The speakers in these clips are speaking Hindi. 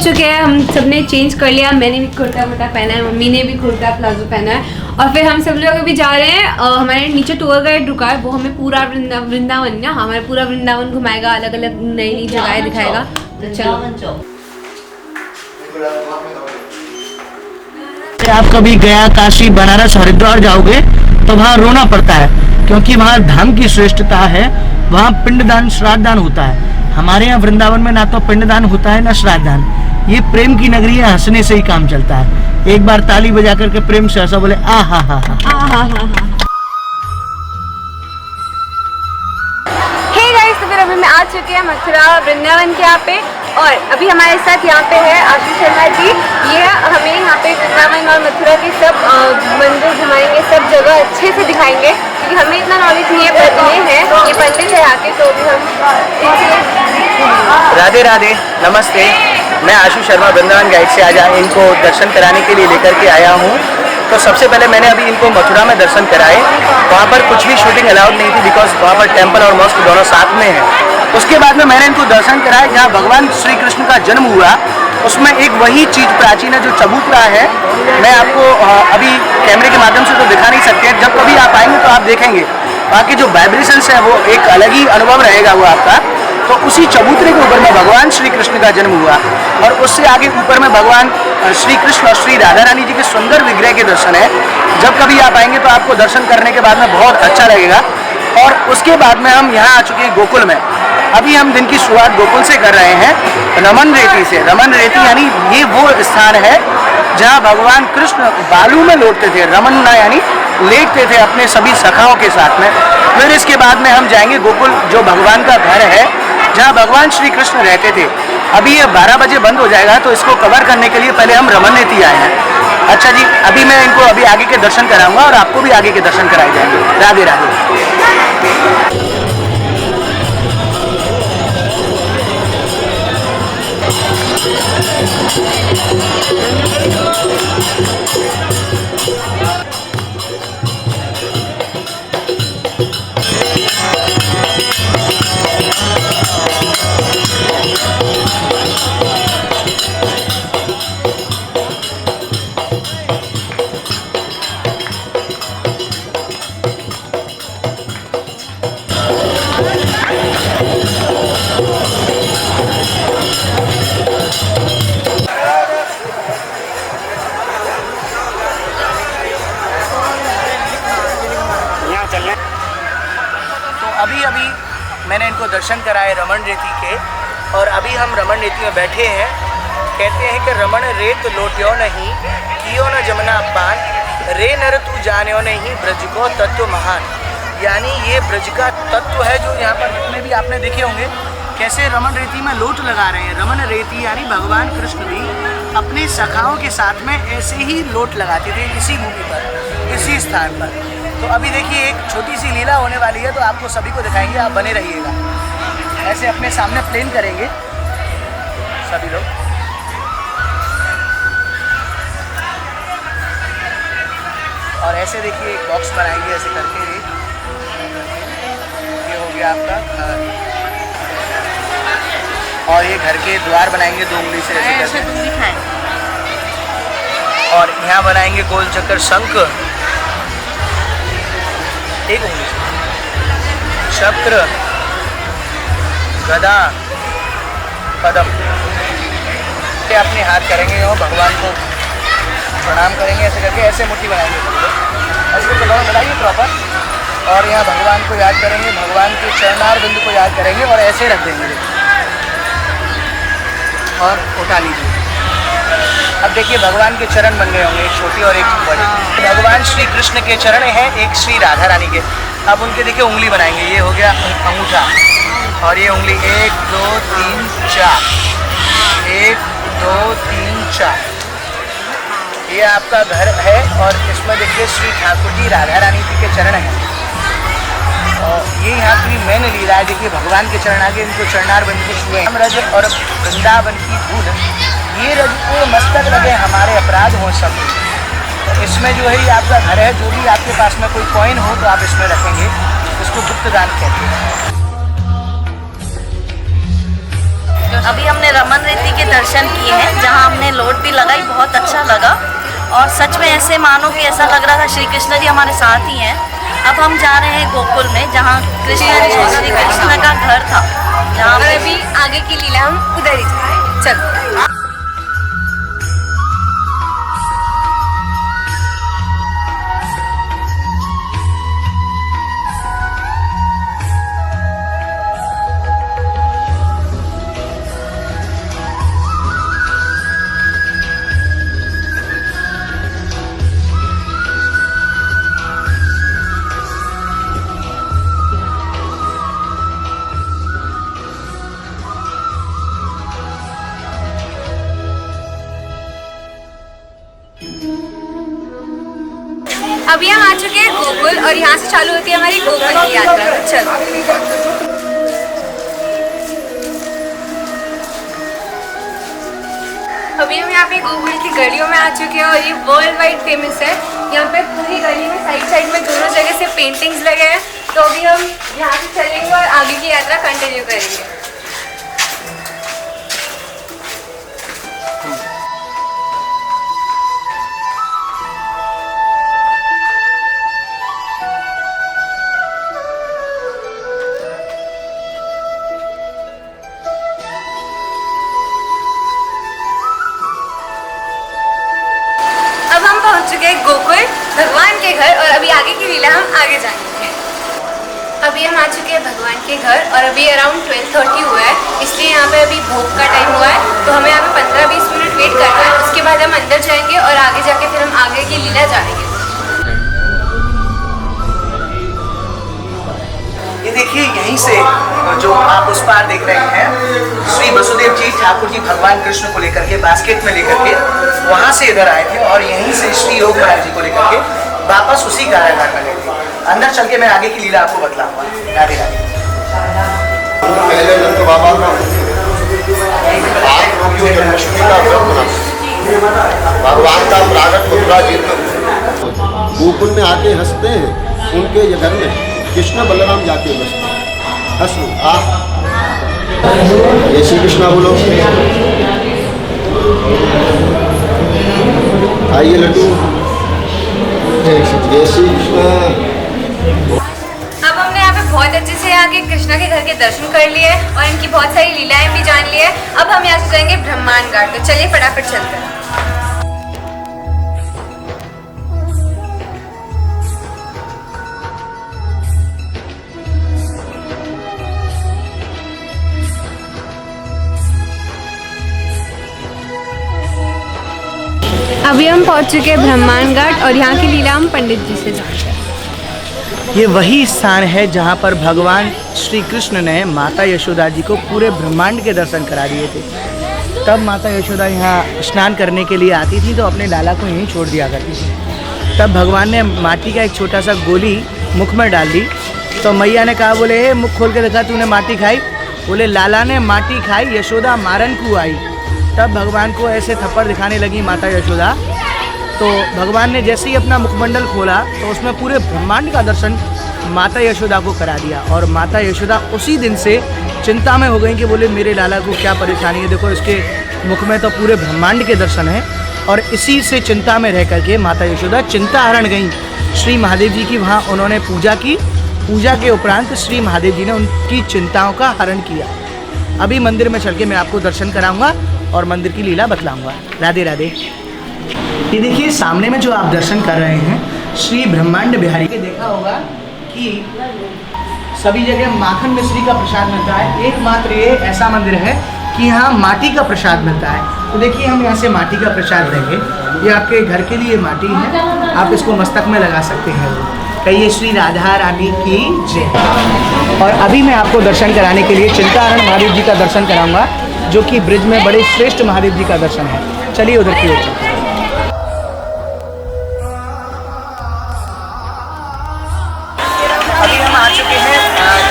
चुके हैं, हम सबने चेंज कर लिया। मैंने भी कुर्ता वुर्ता पहना है, मम्मी ने भी कुर्ता प्लाजो पहना है और फिर हम सब लोग अभी जा रहे हैं। हमारे नीचे टूर गाइड रुका है, वो हमें पूरा वृंदावन ना हमारे पूरा वृंदावन घुमाएगा, अलग अलग नई नई जगह दिखाएगा। तो चलो। आप कभी गया, काशी, बनारस, हरिद्वार जाओगे तो वहाँ रोना पड़ता है, क्योंकि वहाँ धाम की श्रेष्ठता है। वहाँ पिंडदान श्राद्ध दान होता है। हमारे यहाँ वृंदावन में ना तो पिंडदान होता है ना श्राद्ध दान। ये प्रेम की नगरी है, हंसने से ही काम चलता है। एक बार ताली बजा करके प्रेम से ऐसा बोले आ हा हा हा। तो फिर अभी मैं आ चुकी है मथुरा वृंदावन के यहाँ पे, और अभी हमारे साथ यहाँ पे है आशीष शर्मा जी। ये हमें यहाँ पे वृंदावन और मथुरा के सब मंदिर घुमाएंगे, सब जगह अच्छे से दिखाएंगे, क्योंकि हमें इतना नॉलेज नहीं है, पर ये पंडित है आके, तो अभी हम। राधे राधे, नमस्ते। मैं आशीष शर्मा वृंदावन गाइड से आज इनको दर्शन कराने के लिए लेकर के आया हूँ। तो सबसे पहले मैंने अभी इनको मथुरा में दर्शन कराए। वहाँ पर कुछ भी शूटिंग अलाउड नहीं थी, बिकॉज वहाँ पर टेम्पल और मॉस्क दोनों साथ में है। उसके बाद में मैंने इनको दर्शन कराया जहाँ भगवान श्री कृष्ण का जन्म हुआ। उसमें एक वही चीज़ प्राचीन है जो चबूतरा है। मैं आपको अभी कैमरे के माध्यम से तो दिखा नहीं सकते, जब कभी आप आएंगे तो आप देखेंगे वहाँ के जो वाइब्रेशंस है वो एक अलग ही अनुभव रहेगा वो आपका। तो उसी चबूतरे के ऊपर में भगवान श्री कृष्ण का जन्म हुआ, और उससे आगे ऊपर में भगवान श्री कृष्ण और श्री राधा रानी जी के सुंदर विग्रह के दर्शन है। जब कभी आप आएंगे तो आपको दर्शन करने के बाद में बहुत अच्छा लगेगा। और उसके बाद में हम यहाँ आ चुके हैं गोकुल में। अभी हम दिन की शुरुआत गोकुल से कर रहे हैं, रमन रेती से। रमन रेती यानी ये वो स्थान है जहाँ भगवान कृष्ण बालू में लौटते थे, रमन्ना यानी लेटते थे अपने सभी सखाओं के साथ में। फिर इसके बाद में हम जाएंगे गोकुल, जो भगवान का घर है जहाँ भगवान श्री कृष्ण रहते थे। अभी ये 12 बजे बंद हो जाएगा, तो इसको कवर करने के लिए पहले हम रमन रेती आए हैं। अच्छा जी, अभी मैं इनको अभी आगे के दर्शन कराऊंगा और आपको भी आगे के दर्शन कराए जाएंगे। राधे राधे। अभी मैंने इनको दर्शन कराए रमन रेती के, और अभी हम रमन रेती में बैठे हैं। कहते हैं कि रमन रेत लोट्यो नहीं, कियो न जमुना पान, रे नर तू जान्यो नहीं, ब्रज को तत्व महान। यानी ये ब्रज का तत्व है जो यहाँ पर जितने भी आपने देखे होंगे कैसे रमन रेती में लोट लगा रहे हैं। रमन रेती यानी भगवान कृष्ण भी अपने सखाओं के साथ में ऐसे ही लोट लगाते थे, इसी भूमि पर, इसी स्थान पर। तो अभी देखिए एक छोटी सी लीला होने वाली है, तो आपको सभी को दिखाएंगे, आप बने रहिएगा। ऐसे अपने सामने प्लेन करेंगे सभी लोग, और ऐसे देखिए एक बॉक्स बनाएंगे ऐसे करके। ये हो गया आपका घर, और ये घर के द्वार बनाएंगे 2 उंगली से ऐसे करके, और यहाँ बनाएंगे गोल चक्कर शंख 1 उंगली से, चक्र, गदा, पद्म। ये अपने हाथ करेंगे और भगवान को प्रणाम करेंगे ऐसे करके, ऐसे मुट्ठी बनाएंगे ऐसे करके, दोनों मिलाइए प्रॉपर, और यहाँ भगवान को याद करेंगे, भगवान के चरणार बिंदु को याद करेंगे और ऐसे रख देंगे और उठा लीजिए। अब देखिए भगवान के चरण बन गए होंगे, एक छोटी और एक बड़ी। भगवान श्री कृष्ण के चरण हैं, एक श्री राधा रानी के। अब उनके देखिए उंगली बनाएंगे, ये हो गया अंगूठा, और ये उंगली 1 2 3 4, 1 2 3 4। ये आपका घर है, और इसमें देखिए श्री ठाकुर जी राधा रानी जी के चरण हैं, और ये यहाँ की मेन लीला है। देखिए भगवान के चरण आगे इनको चरणार बन के छुए। हम रज और वृंदावन की धूल, ये रज को मस्तक लगे हमारे अपराध हो सब। तो इसमें जो है ये आपका घर है, जो भी आपके पास में कोई कॉइन हो तो आप इसमें रखेंगे, इसको गुप्त दान कहते हैं। अभी हमने रमन रेती के दर्शन किए हैं, जहाँ हमने लोट भी लगाई, बहुत अच्छा लगा। और सच में ऐसे मानो कि ऐसा लग रहा था श्री कृष्ण जी हमारे साथ ही हैं। अब हम जा रहे हैं गोकुल में, जहाँ कृष्ण जी श्री कृष्ण का घर था, जहाँ और अभी आगे की लीला हम उधर ही जाएंगे। चलो। अभी हम आ चुके हैं गोकुल और यहाँ से चालू होती है हमारी गोकुल की यात्रा। चलो। अभी हम यहाँ पे गोकुल की गलियों में आ चुके हैं और ये वर्ल्ड वाइड फेमस है। यहाँ पे पूरी गली में साइड साइड में दोनों जगह से पेंटिंग्स लगे हैं। तो अभी हम यहाँ से चलेंगे और आगे की यात्रा कंटिन्यू करेंगे। पहुंच चुके हैं गोकुल भगवान के घर और अभी आगे की लीला हम आगे जाएंगे। अभी हम आ चुके हैं भगवान के घर और अभी अराउंड 12:30 हुआ है, इसलिए यहाँ पे अभी भोग का टाइम हुआ है। तो हमें यहाँ पे 15-20 मिनट वेट करना है। उसके बाद हम अंदर जाएंगे और आगे जाके फिर हम आगे की लीला जाएंगे। ये देखिए, यहीं से जो आप उस पार देख रहे हैं, श्री वसुदेव जी ठाकुर जी भगवान कृष्ण को लेकर के बास्केट में लेकर के वहां से इधर आए थे और यहीं से श्री योग महाराज जी को लेकर के वापस उसी कारागार में गए थे। अंदर चल के मैं आगे की लीला आपको बतलाऊंगा। राधे राधे। पहले नंद बाबा का जन्माष्टमी का व्रत मनाते, भगवान का प्रागट मथुरा जी में गोकुल में आके हंसते हैं। उनके ये घर में कृष्ण बलराम जाके बसते हैं। हंसो ये श्री कृष्णा बोलो। आइए लड्डू। जय श्री कृष्ण। अब हमने यहाँ पे बहुत अच्छे से आगे कृष्णा के घर के दर्शन कर लिए और इनकी बहुत सारी लीलाएं भी जान ली है। अब हम यहाँ से जाएंगे ब्रह्मांड घाट। तो चलिए फटाफट चलते हैं। अभी हम पहुंच चुके हैं ब्रह्मांड घाट और यहाँ की लीला हम पंडित जी से जानते हैं। ये वही स्थान है जहाँ पर भगवान श्री कृष्ण ने माता यशोदा जी को पूरे ब्रह्मांड के दर्शन करा दिए थे। तब माता यशोदा यहाँ स्नान करने के लिए आती थी तो अपने लाला को यहीं छोड़ दिया करती थी। तब भगवान ने माटी का एक छोटा सा गोली मुख में डाल दी तो मैया ने कहा, बोले हे मुख खोल के देखा तूने माटी खाई? बोले लाला ने माटी खाई, यशोदा मारन को आई। तब भगवान को ऐसे थप्पड़ दिखाने लगी माता यशोदा। तो भगवान ने जैसे ही अपना मुखमंडल खोला तो उसमें पूरे ब्रह्मांड का दर्शन माता यशोदा को करा दिया। और माता यशोदा उसी दिन से चिंता में हो गई कि बोले मेरे लाला को क्या परेशानी है, देखो इसके मुख में तो पूरे ब्रह्मांड के दर्शन हैं। और इसी से चिंता में रह करके माता यशोदा चिंता हरण गई श्री महादेव जी की। वहाँ उन्होंने पूजा की। पूजा के उपरांत श्री महादेव जी ने उनकी चिंताओं का हरण किया। अभी मंदिर में चल के मैं आपको दर्शन कराऊंगा और मंदिर की लीला बतलाऊंगा। राधे राधे। ये देखिए सामने में जो आप दर्शन कर रहे हैं श्री ब्रह्मांड बिहारी के, देखा होगा कि सभी जगह माखन मिश्री का प्रसाद मिलता है। एकमात्र ये ऐसा मंदिर है कि यहाँ माटी का प्रसाद मिलता है। तो देखिए हम यहाँ से माटी का प्रसाद लेंगे। ये आपके घर के लिए माटी है, आप इसको मस्तक में लगा सकते हैं। कहिए श्री राधा रानी की जय। और अभी मैं आपको दर्शन कराने के लिए चिंताहरण महादेव जी का दर्शन कराऊंगा, जो कि ब्रिज में बड़े श्रेष्ठ महादेव जी का दर्शन है। चलिए उधर की ओर चलते हैं। अभी हम आ चुके हैं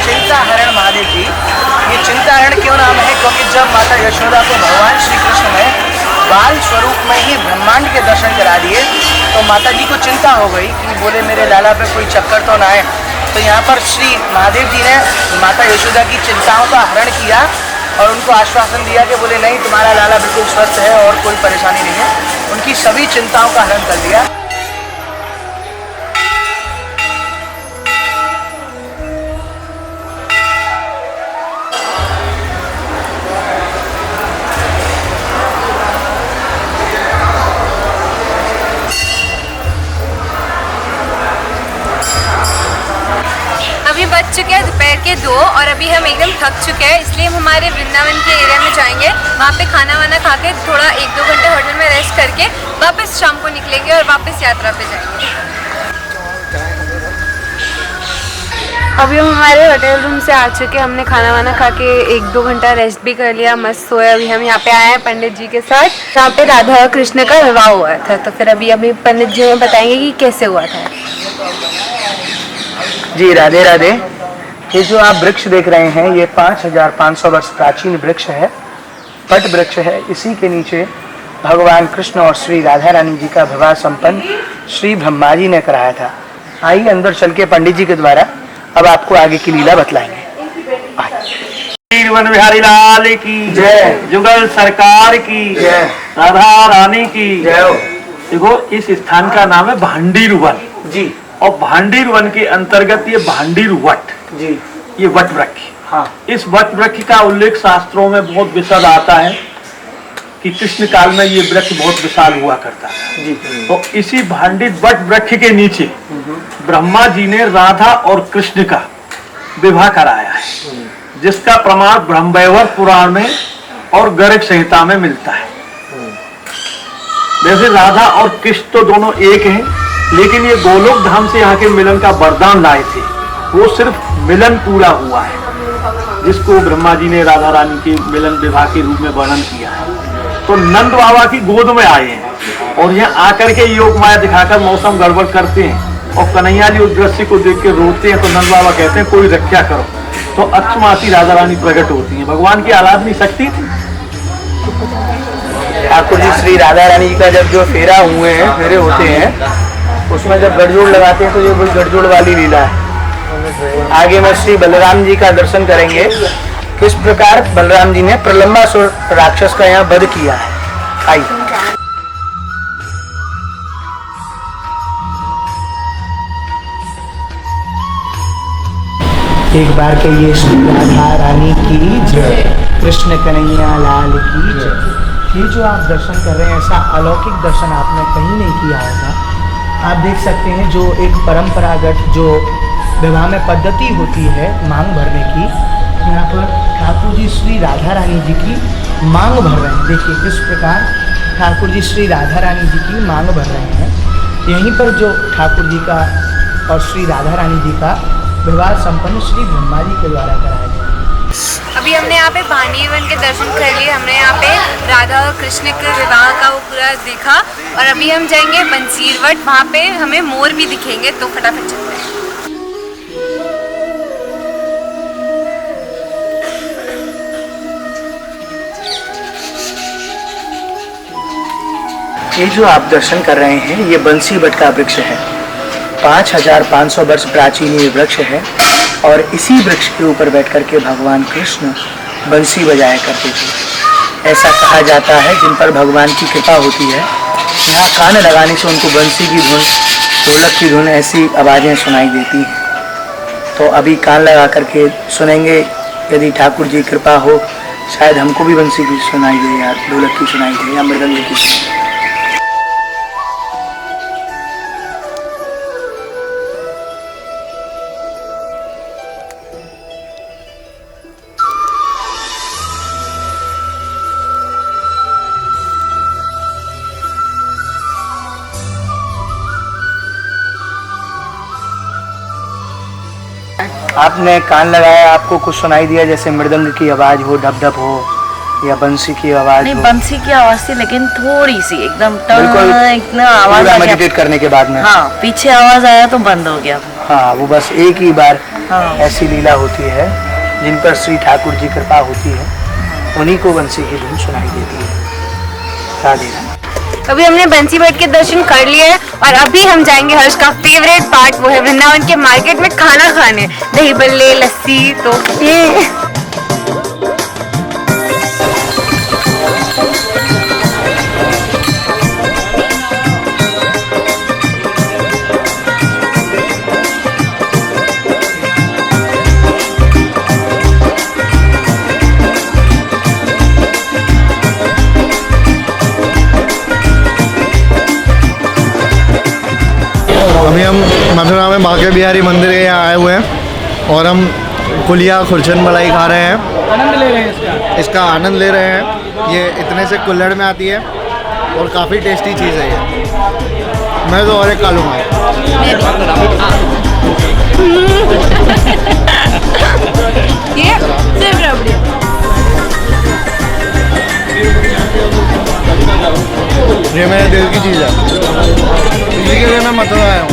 चिंताहरण महादेव जी। ये चिंताहरण क्यों नाम है? क्योंकि जब माता यशोदा को भगवान श्री कृष्ण ने बाल स्वरूप में ही ब्रह्मांड के दर्शन करा दिए तो माता जी को चिंता हो गई कि बोले मेरे लाला पे कोई चक्कर तो ना आए। तो यहाँ पर श्री महादेव जी ने माता यशोदा की चिंताओं का हरण किया और उनको आश्वासन दिया कि बोले नहीं, तुम्हारा लाला बिल्कुल स्वस्थ है और कोई परेशानी नहीं है। उनकी सभी चिंताओं का हरण कर दिया। अभी बज चुके हैं दोपहर के 2 और अभी हम एकदम थक चुके हैं, इसलिए हम हमारे वृंदावन के एरिया में जाएंगे। वहाँ पे खाना वाना खा के थोड़ा 1-2 घंटे होटल में रेस्ट करके वापस शाम को निकलेंगे और वापस यात्रा पे जाएंगे। अभी हम हमारे होटल रूम से आ चुके हैं, हमने खाना वाना खा के 1-2 घंटा रेस्ट भी कर लिया, मस्त सोए। अभी हम यहाँ पे आए हैं पंडित जी के साथ, यहाँ पे राधा कृष्ण का विवाह हुआ था। तो फिर अभी पंडित जी हमें बताएंगे कि कैसे हुआ था। जी राधे राधे। ये जो आप वृक्ष देख रहे हैं ये 5500 वर्ष प्राचीन वृक्ष है, वट वृक्ष है। इसी के नीचे भगवान कृष्ण और श्री राधा रानी जी का विवाह संपन्न श्री ब्रह्मा जी ने कराया था। आइए अंदर चल के पंडित जी के द्वारा अब आपको आगे की लीला बतलाएंगे। वन बिहारी लाल की जय, जुगल सरकार की जय, राधा रानी की जय हो। देखो इस स्थान का नाम है भांडीर वन जी, और भांडीर वन के अंतर्गत ये भांडीर वट, जी, ये वट वृक्ष। हाँ, इस वट वृक्ष का उल्लेख शास्त्रों में बहुत विशद आता है कि कृष्ण काल में ये वृक्ष बहुत विशाल हुआ करता था। जी, तो इसी भांडीर वट वृक्ष के नीचे ब्रह्मा जी ने राधा और कृष्ण का विवाह कराया है, जिसका प्रमाण ब्रह्मवैवर्त पुराण में और गर्ग संहिता में मिलता है। वैसे राधा और कृष्ण तो दोनों एक हैं, लेकिन ये गोलोक धाम से यहाँ के मिलन का वरदान लाए थे। वो सिर्फ मिलन पूरा हुआ है, जिसको ब्रह्मा जी ने राधा रानी के मिलन विवाह के रूप में वर्णन किया है। तो नंद बाबा की गोद में आए हैं और यहाँ आकर के योग माया दिखाकर मौसम गड़बड़ करते हैं और कन्हैया जी उस दृश्य को देख के रोते हैं। तो नंद बाबा कहते हैं कोई रक्षा करो। तो अक्षमासी राधा रानी प्रकट होती हैं, भगवान की आराधनी शक्ति थी। ठाकुर जी श्री राधा रानी का जब जो फेरे होते हैं उसमें जब गठजोड़ लगाते हैं तो ये कोई गठजोड़ वाली लीला है। आगे में श्री बलराम जी का दर्शन करेंगे, किस प्रकार बलराम जी ने प्रलंबासुर राक्षस का यहाँ वध किया है। आइए। एक बार कहिए श्री राधा रानी की जय, कृष्ण कन्हैया लाल की जय। ये जो आप दर्शन कर रहे हैं ऐसा अलौकिक दर्शन आपने कहीं नहीं किया होगा। आप देख सकते हैं जो एक परंपरागत जो विवाह में पद्धति होती है मांग भरने की, यहाँ पर ठाकुर जी श्री राधा रानी जी की मांग भर रहे हैं। देखिए किस प्रकार ठाकुर जी श्री राधा रानी जी की मांग भर रहे हैं। यहीं पर जो ठाकुर जी का और श्री राधा रानी जी का विवाह संपन्न श्री ब्रह्मा जी के द्वारा कराया गया। अभी हमने यहाँ पे भांडीर वन के दर्शन कर लिए, हमने यहाँ पे राधा और कृष्ण के विवाह का वो पूरा देखा और अभी हम जाएंगे बंसीर वट, वहाँ पे हमें मोर भी दिखेंगे। तो फटाफट चलते हैं। ये जो आप दर्शन कर रहे हैं ये बंसी वट का वृक्ष है। 5500 वर्ष प्राचीन ये वृक्ष है और इसी वृक्ष के ऊपर बैठ करके भगवान कृष्ण बंसी बजाया करते थे। ऐसा कहा जाता है जिन पर भगवान की कृपा होती है, यहाँ कान लगाने से उनको बंसी की धुन, ढोलक की धुन, ऐसी आवाज़ें सुनाई देती हैं। तो अभी कान लगा करके सुनेंगे, यदि ठाकुर जी कृपा हो शायद हमको भी बंसी की सुनाई दे या ढोलक की सुनाई दे या मृदंग की सुनाई दे। आपने कान लगाया, आपको कुछ सुनाई दिया जैसे मृदंग की आवाज हो, ढप ढप हो या बंसी की आवाज नहीं, हो? बंसी की आवाज थी लेकिन थोड़ी सी एकदम बिल्कुल इतना आवाज आ गया। मेडिटेट करने के बाद में हाँ, पीछे आवाज आया तो बंद हो गया। हाँ, वो बस एक ही बार हाँ। ऐसी लीला होती है जिन पर श्री ठाकुर जी कृपा होती है, उन्हीं को बंसी की धुन सुनाई देती है। राधे राधे। अभी हमने बंसी वट के दर्शन कर लिए और अभी हम जाएंगे हर्ष का फेवरेट पार्ट, वो है वृंदावन के मार्केट में खाना खाने, दही बल्ले, लस्सी। तो ये अभी हम मथुरा में बांके बिहारी मंदिर के यहाँ आए हुए हैं और हम कुलिया खुरचन मलाई खा रहे हैं। आनंद ले रहे हैं इसका आनंद ले रहे हैं। ये इतने से कुल्हड़ में आती है और काफ़ी टेस्टी चीज़ है ये। मैं तो और एक खा लूँगा। ये सिर्फ रबड़ी। ये मेरे दिल की चीज़ है, इसी के लिए मैं मथुरा आया हूँ।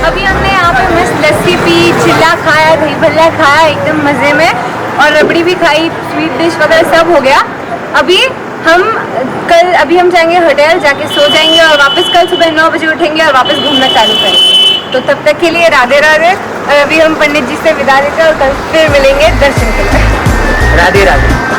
अभी हमने यहाँ पे मस्त लस्सी पी, चिल्ला खाया, दही भल्ला खाया एकदम मज़े में, और रबड़ी भी खाई, स्वीट डिश वगैरह सब हो गया। अभी हम जाएंगे होटल, जाके सो जाएंगे और वापस कल सुबह 9 बजे उठेंगे और वापस घूमना चालू करेंगे। तो तब तक के लिए राधे राधे। और अभी हम पंडित जी से विदा लेते हैं और कल फिर मिलेंगे दर्शन के लिए। राधे राधे।